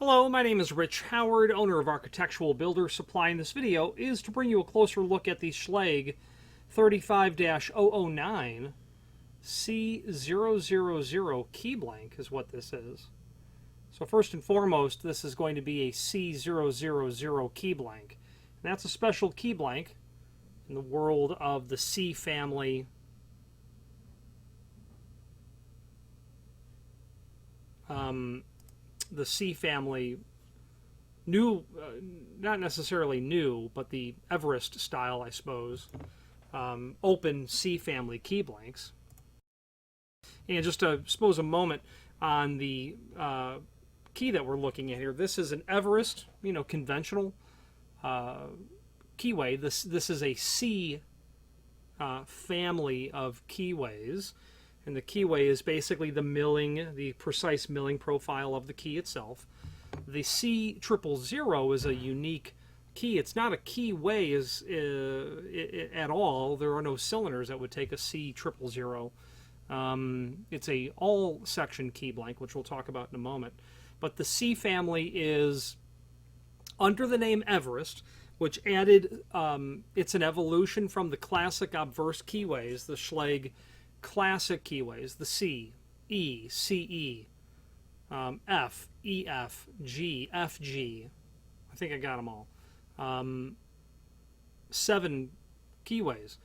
Hello, my name is Rich Howard, owner of Architectural Builder Supply, and this video is to bring you a closer look at the Schlage 35-009 C000 Key Blank is what this is. So first and foremost, this is going to be a C000 Key Blank. And that's a special key blank in the world of the C family the C family new, not necessarily new, but the Everest style, I suppose, open C family key blanks. And just to suppose a moment on the key that we're looking at here, this is an Everest, conventional keyway. This is a C family of keyways. And the keyway is basically the precise milling profile of the key itself. The C000 is a unique key. It's not a keyway at all. There are no cylinders that would take a C000. It's a all-section key blank, which we'll talk about in a moment. But the C family is under the name Everest, which added, it's an evolution from the classic obverse keyways, the Schlage classic keyways, the C, E, CE, F, EF, G, FG. I think I got them all. 7 keyways.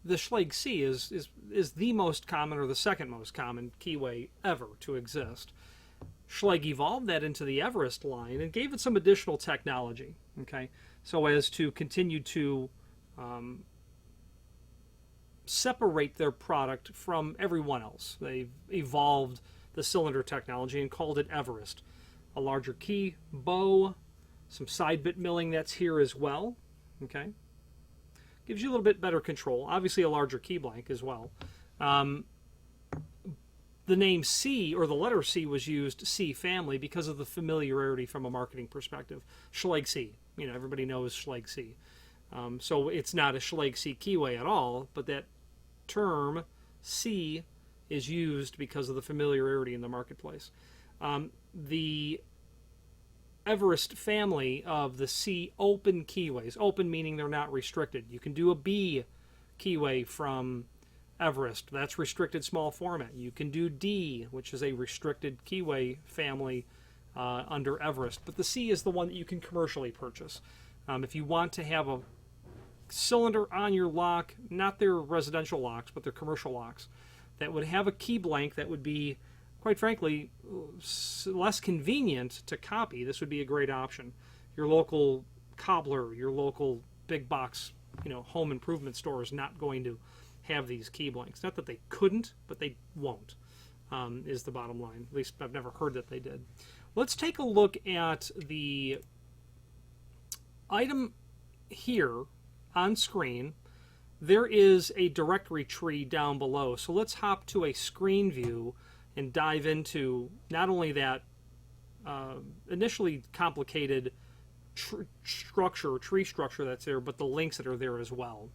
The Schlage C is the most common, or the second most common keyway ever to exist. Schlage evolved that into the Everest line and gave it some additional technology, okay, so as to continue to separate their product from everyone else. They've evolved the cylinder technology and called it Everest. A larger key bow, some side bit milling that's here as well. Okay, gives you a little bit better control. Obviously, a larger key blank as well. The name C, or the letter C, was used C family because of the familiarity from a marketing perspective. Schlage C, everybody knows Schlage C. So it's not a Schlage C keyway at all, but that term C is used because of the familiarity in the marketplace. The Everest family of the C open keyways, open meaning they're not restricted. You can do a B keyway from Everest, that's restricted small format. You can do D, which is a restricted keyway family under Everest, but the C is the one that you can commercially purchase. If you want to have a cylinder on your lock, not their residential locks, but their commercial locks, that would have a key blank that would be, quite frankly, less convenient to copy, this would be a great option. Your local cobbler, your local big box, home improvement store is not going to have these key blanks. Not that they couldn't, but they won't, is the bottom line. At least I've never heard that they did. Let's take a look at the item here on screen. There is a directory tree down below, so let's hop to a screen view and dive into not only that initially complicated tree structure that's there, but the links that are there as well.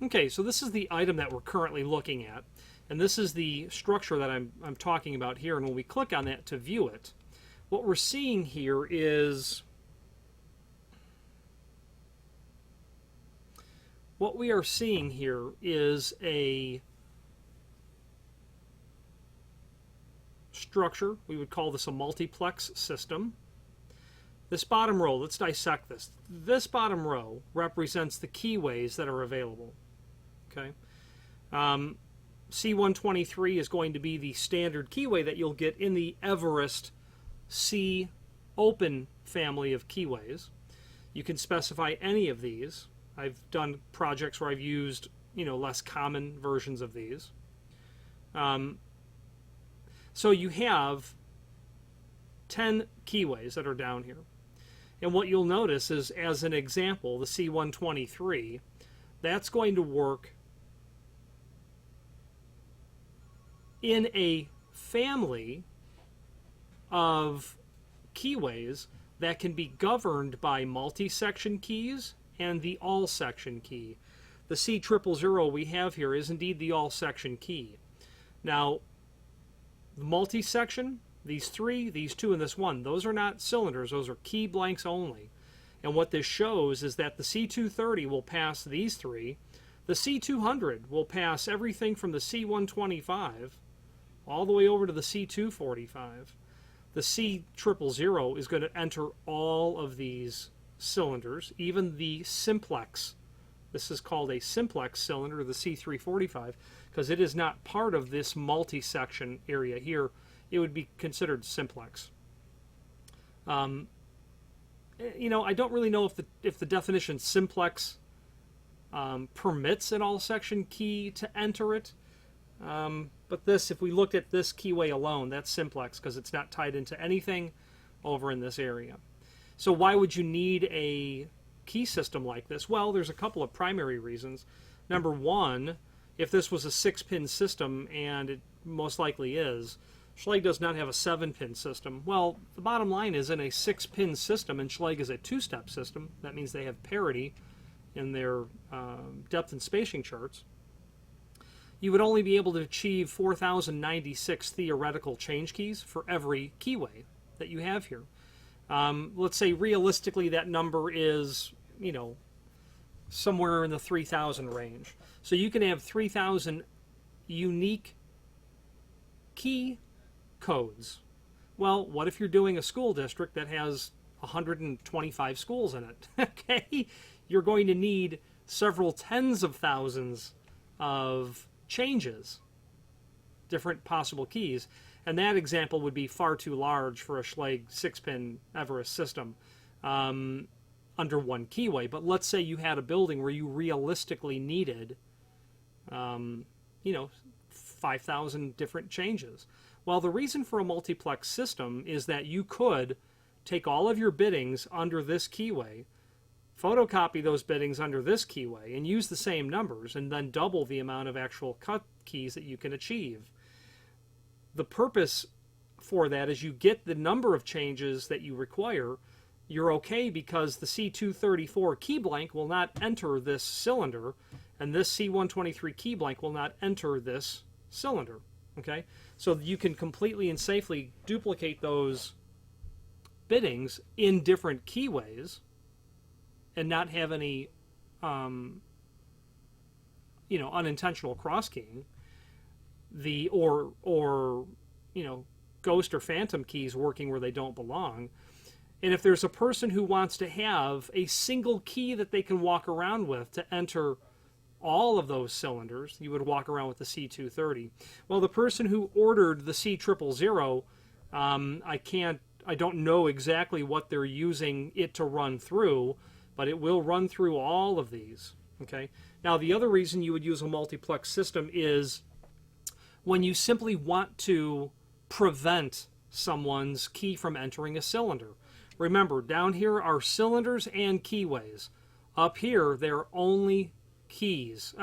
Okay, so this is the item that we're currently looking at, and this is the structure that I'm talking about here, and when we click on that to view it, what we're seeing here is a structure. We would call this a multiplex system. This bottom row, let's dissect this. This bottom row represents the keyways that are available. Okay, C123 is going to be the standard keyway that you'll get in the Everest C open family of keyways. You can specify any of these. I've done projects where I've used less common versions of these. So you have 10 keyways that are down here. And what you'll notice is, as an example, the C123, that's going to work in a family of keyways that can be governed by multi-section keys and the all-section key. The C000 we have here is indeed the all-section key. Now, The multi-section, these three, these two, and this one, those are not cylinders. Those are key blanks only. And what this shows is that the C230 will pass these three. The C200 will pass everything from the C125 all the way over to the C245. The C000 is going to enter all of these cylinders, even the simplex. This is called a simplex cylinder, the C345, because it is not part of this multi-section area here. It would be considered simplex. You know, I don't really know if the definition simplex permits an all-section key to enter it. But this, if we looked at this keyway alone, that's simplex because it's not tied into anything over in this area. So why would you need a key system like this? Well, there's a couple of primary reasons. Number one, if this was a 6-pin system, and it most likely is, Schlage does not have a 7-pin system. Well, the bottom line is in a 6-pin system, and Schlage is a 2-step system. That means they have parity in their depth and spacing charts. You would only be able to achieve 4,096 theoretical change keys for every keyway that you have here. Let's say realistically that number is, you know, somewhere in the 3,000 range. So you can have 3,000 unique key codes. Well, what if you're doing a school district that has 125 schools in it? Okay, you're going to need several tens of thousands of changes, different possible keys, and that example would be far too large for a Schlage 6-pin Everest system under one keyway. But let's say you had a building where you realistically needed, you know, 5,000 different changes. Well, the reason for a multiplex system is that you could take all of your biddings under this keyway, photocopy those biddings under this keyway, and use the same numbers, and then double the amount of actual cut keys that you can achieve. The purpose for that is you get the number of changes that you require. You're okay because the C234 key blank will not enter this cylinder, and this C123 key blank will not enter this cylinder. Okay, so you can completely and safely duplicate those biddings in different keyways and not have any, you know, unintentional cross-keying, or you know, ghost or phantom keys working where they don't belong. And if there's a person who wants to have a single key that they can walk around with to enter all of those cylinders, you would walk around with the C230. Well, the person who ordered the C000, I don't know exactly what they're using it to run through, but it will run through all of these. Okay. Now, the other reason you would use a multiplex system is when you simply want to prevent someone's key from entering a cylinder. Remember, down here are cylinders and keyways. Up here, they're only keys.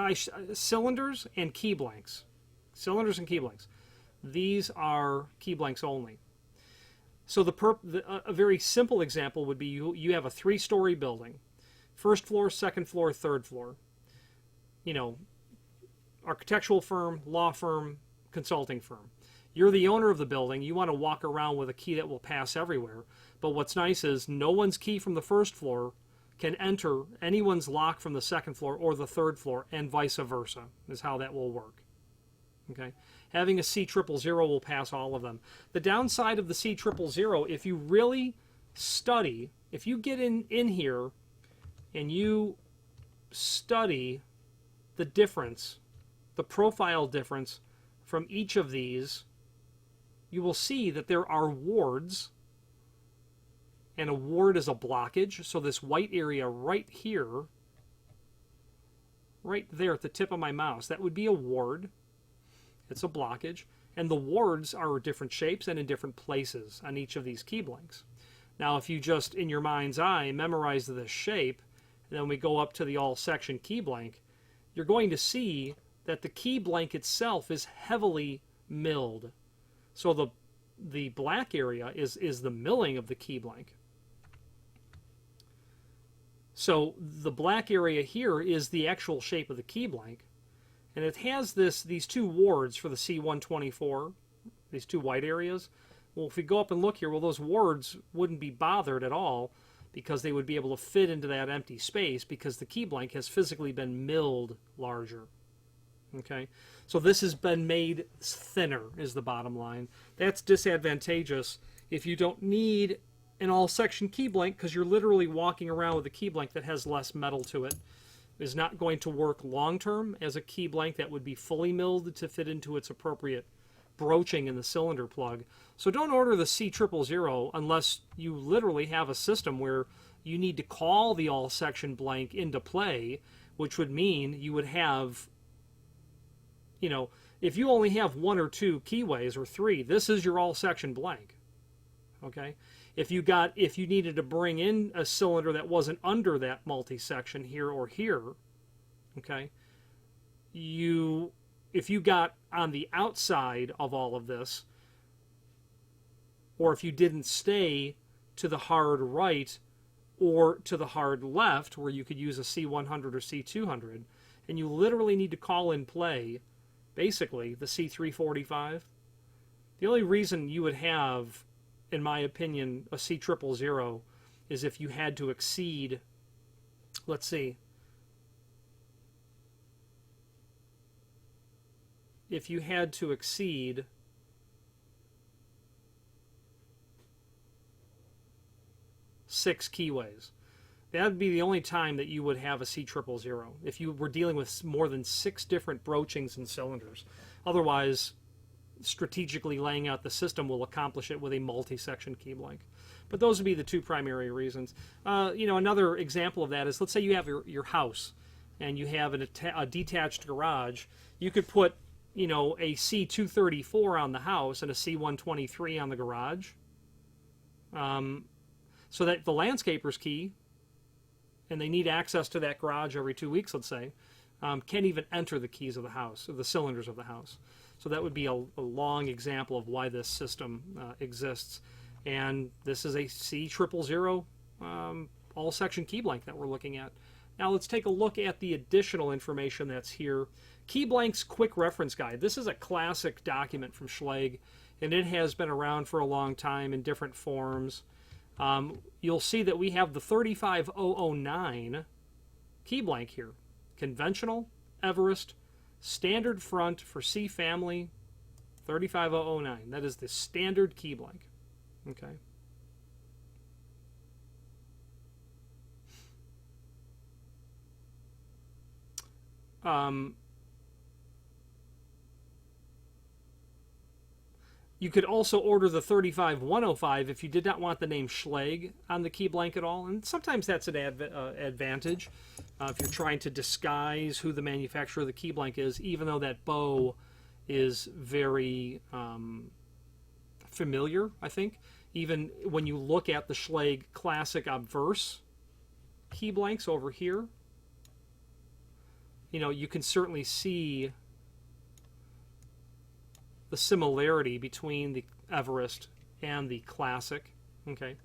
Cylinders and key blanks. Cylinders and key blanks. These are key blanks only. So a very simple example would be you have a 3-story building. First floor, second floor, third floor. You know, architectural firm, law firm, consulting firm. You're the owner of the building. You want to walk around with a key that will pass everywhere. But what's nice is no one's key from the first floor can enter anyone's lock from the second floor or the third floor, and vice versa is how that will work. Okay, having a C000 will pass all of them. The downside of the C000, if you really study, if you get in here and you study the difference, the profile difference from each of these, you will see that there are wards, and a ward is a blockage. So this white area right here, right there at the tip of my mouse, that would be a ward. It's a blockage. And the wards are different shapes and in different places on each of these key blanks. Now, if you just, in your mind's eye, memorize this shape, and then we go up to the all-section key blank, you're going to see that the key blank itself is heavily milled. So the black area is the milling of the key blank. So the black area here is the actual shape of the key blank, and it has these two wards for the C124 these two white areas. Well, if we go up and look here, well, those wards wouldn't be bothered at all because they would be able to fit into that empty space because the key blank has physically been milled larger. Okay, so this has been made thinner is the bottom line. That's disadvantageous if you don't need an all-section key blank because you're literally walking around with a key blank that has less metal to it. It is not going to work long-term as a key blank that would be fully milled to fit into its appropriate broaching in the cylinder plug. So don't order the C000 unless you literally have a system where you need to call the all-section blank into play, which would mean you would have, you know, if you only have 1 or 2 keyways or 3, this is your all-section blank. Okay? If you needed to bring in a cylinder that wasn't under that multi-section here or here, okay, if you got on the outside of all of this, or if you didn't stay to the hard right or to the hard left where you could use a C100 or C200, and you literally need to call in play basically the C345, the only reason you would have, in my opinion, a C000 is if you had to exceed, let's see, if you had to exceed six keyways. That would be the only time that you would have a C000, if you were dealing with more than 6 different broachings and cylinders. Otherwise, strategically laying out the system will accomplish it with a multi-section key blank. But those would be the 2 primary reasons. Another example of that is, let's say you have your house and you have a detached garage. You could put, a C234 on the house and a C123 on the garage. So that the landscaper's key, and they need access to that garage every 2 weeks, let's say, can't even enter the keys of the house, or the cylinders of the house. So that would be a long example of why this system exists. And this is a C000 all-section key blank that we're looking at. Now let's take a look at the additional information that's here. Key Blank's Quick Reference Guide. This is a classic document from Schlage, and it has been around for a long time in different forms. You'll see that we have the 35009 key blank here. Conventional, Everest, standard front for C family, 35009. That is the standard key blank. Okay. You could also order the 35105 if you did not want the name Schlage on the key blank at all, and sometimes that's an advantage if you're trying to disguise who the manufacturer of the key blank is, even though that bow is very familiar, I think. Even when you look at the Schlage Classic Obverse key blanks over here, you can certainly see the similarity between the Everest and the Classic. Okay.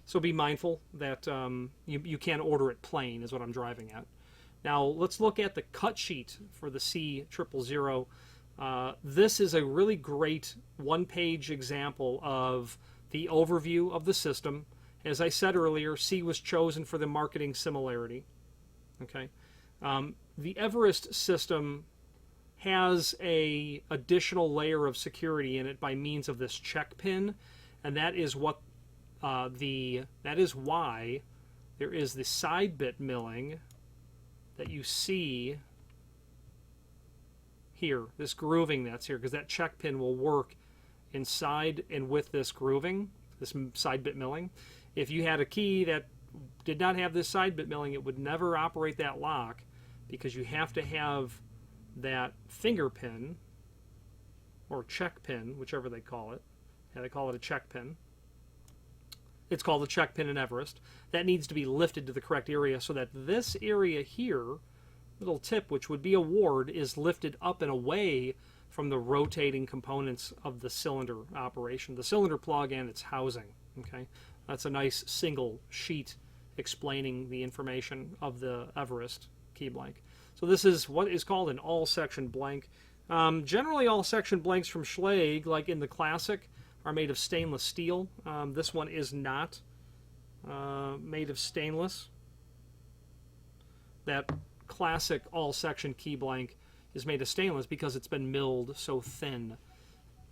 So be mindful that you can order it plain, is what I'm driving at. Now let's look at the cut sheet for the C000. This is a really great one-page example of the overview of the system. As I said earlier, C was chosen for the marketing similarity. Okay. The Everest system has a additional layer of security in it by means of this check pin, and that is what that is why there is the side bit milling that you see here, this grooving that's here, because that check pin will work inside and with this grooving, this side bit milling. If you had a key that did not have this side bit milling, it would never operate that lock, because you have to have that finger pin or check pin, whichever they call it. Yeah, they call it a check pin. It's called a check pin in Everest. That needs to be lifted to the correct area so that this area here, little tip, which would be a ward, is lifted up and away from the rotating components of the cylinder operation, the cylinder plug and its housing. Okay, that's a nice single sheet explaining the information of the Everest key blank. So this is what is called an all-section blank. Generally, all-section blanks from Schlage, like in the Classic, are made of stainless steel. This one is not made of stainless. That Classic all-section key blank is made of stainless because it's been milled so thin.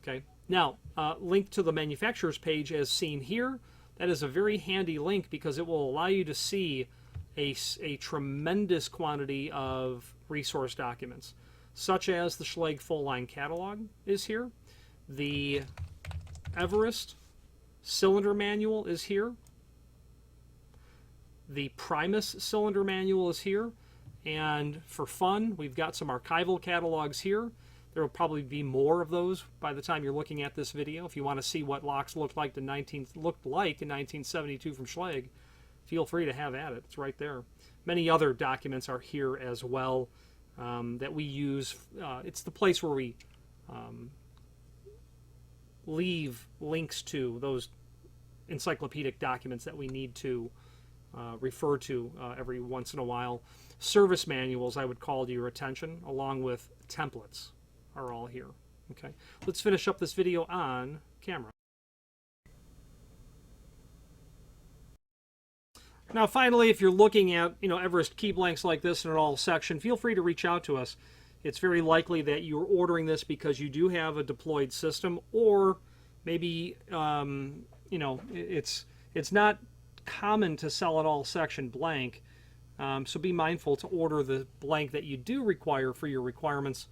Okay. Now, link to the manufacturer's page as seen here. That is a very handy link because it will allow you to see a tremendous quantity of resource documents, such as the Schlage full-line catalog is here. The Everest cylinder manual is here. The Primus cylinder manual is here. And for fun, we've got some archival catalogs here. There will probably be more of those by the time you're looking at this video. If you want to see what locks looked like in 1972 from Schlage, feel free to have at it. It's right there. Many other documents are here as well that we use. It's the place where we leave links to those encyclopedic documents that we need to refer to every once in a while. Service manuals, I would call to your attention, along with templates, are all here. Okay, let's finish up this video on camera. Now, finally, if you're looking at Everest key blanks like this in an all section, feel free to reach out to us. It's very likely that you're ordering this because you do have a deployed system, or maybe it's not common to sell an all section blank. So be mindful to order the blank that you do require for your requirements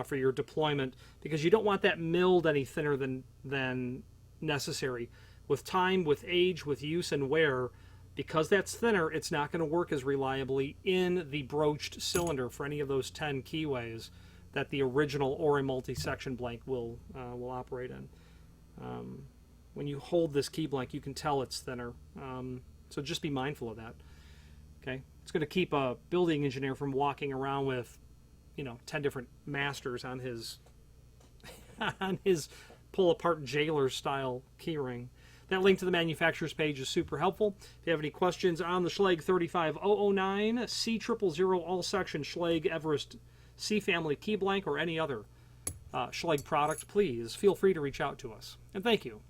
for your deployment, because you don't want that milled any thinner than necessary. With time, with age, with use and wear, because that's thinner, it's not going to work as reliably in the broached cylinder for any of those 10 keyways that the original or a multi-section blank will operate in. When you hold this key blank, you can tell it's thinner. So just be mindful of that. Okay, it's going to keep a building engineer from walking around with 10 different masters on his pull-apart jailer style keyring. That link to the manufacturer's page is super helpful. If you have any questions on the Schlage 35009, C000 all-section Schlage Everest C family key blank, or any other Schlage product, please feel free to reach out to us. And thank you.